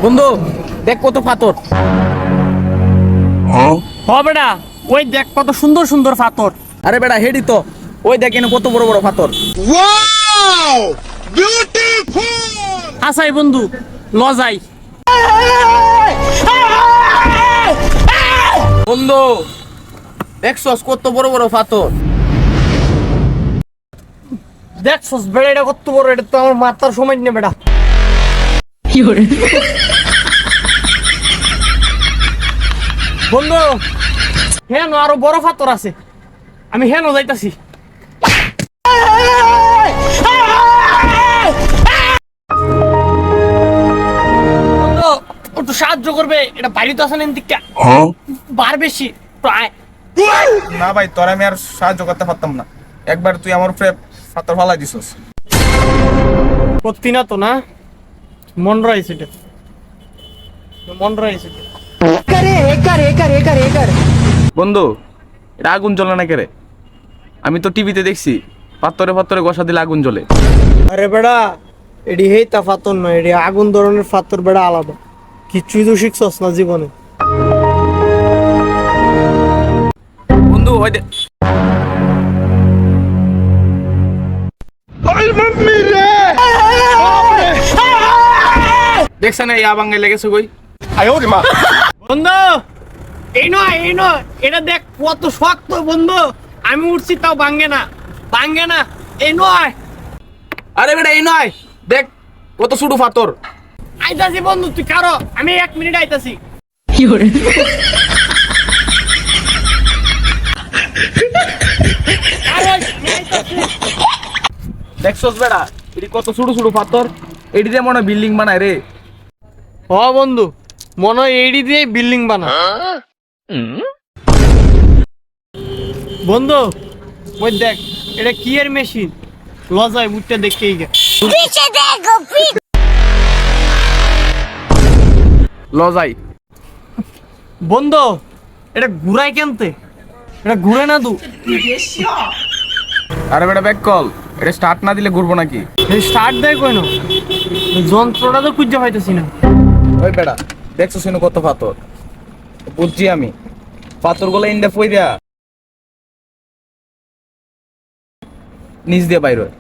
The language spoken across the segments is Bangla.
বন্ধু দেখ কত পাথর। বেটা ওই দেখ কত সুন্দর সুন্দর পাথর। আরে বেটা হেডি তো, ওই দেখ এনে কত বড় বড় পাথর। আসাই বন্ধু লজাই। বন্ধু দেখছস কত বড় বড় পাথর। দেখছস বেড়া এটা কত বড়, এটা তো আমার মাথার সময় নেই বেটা। বন্ধু হেন আরো বড় পাথর আছে, আমি হেন যাইতাছি। বন্ধু একটু সাহায্য করবে, এটা বাড়ি তো আছে না দিকটা বার বেশি প্রায়। না ভাই, তোর আমি আর সাহায্য করতে পারতাম না। একবার তুই আমার উপরে পাথর ফালাই দিছস। করতি না তো না, মন রয়েছে এটা, মন রয়েছে। বন্ধু এটা আগুন জ্বলে না কেরে? আমি তো টিভিতে দেখছি পাথরে পাথরে গসা দিলে আগুন জ্বলে। আরে বেড়া এডি হেই তা ফাতর নয়, এডি আগুন ধরনের ফাতর বেড়া আলাদা। কিছুই তো শিখছস না জীবনে। বন্ধু ওই দেখছ না ইয়া বাঙ্গাই লেগেছে কই? বন্ধু এই নয় এই নয়, এটা দেখ কত শক্ত বন্ধু। আমি উঠছি তাও ভাঙ্গে না, ভাঙ্গে না। এই নয়, আরে বেটা এই নয়, দেখ কত ছোট পাথর। আইতাছি বন্ধু, তুই কারো আমি 1 মিনিট আইতাছি। আরে, আমি আইতাছি। দেখছস বেটা এটি কত ছোট ছোট পাথর। এটি দিয়ে মনে বিল্ডিং বানায় রে। হ বন্ধু, মনে হয় এইডি দিয়ে বিল্ডিং বানা। বন্ধু ওই দেখ এটা কি এর মেশিন, লজায় মুটটা দেখেই গে। লজাই বন্ধু এটা ঘুরাই কেনতে, এটা ঘুরে না দু। আরে বেটা ব্যাক কল, এটা স্টার্ট না দিলে ঘুরবো নাকি? এই স্টার্ট দেয় কই না, যন্ত্রটা তো খুঁজে পাইতেছি না। ওই বেটা দেখছস এনে কত পাথর। বুঝছি আমি, পাথর গুলো ইন্ডা ফই দেয়া নিচ দিয়ে বাইর হয়।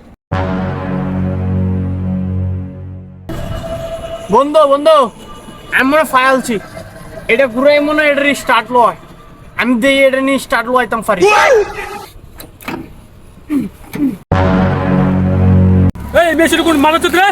বন্ধু বন্ধু আমি মনে ফায়ালছি, এটা ঘুরাই মনে হয় এটা স্টার্ট লয়। আমি দেই এটা নিয়ে স্টার্ট লইতাম পারি। এই বেশি কোন মানুষ রে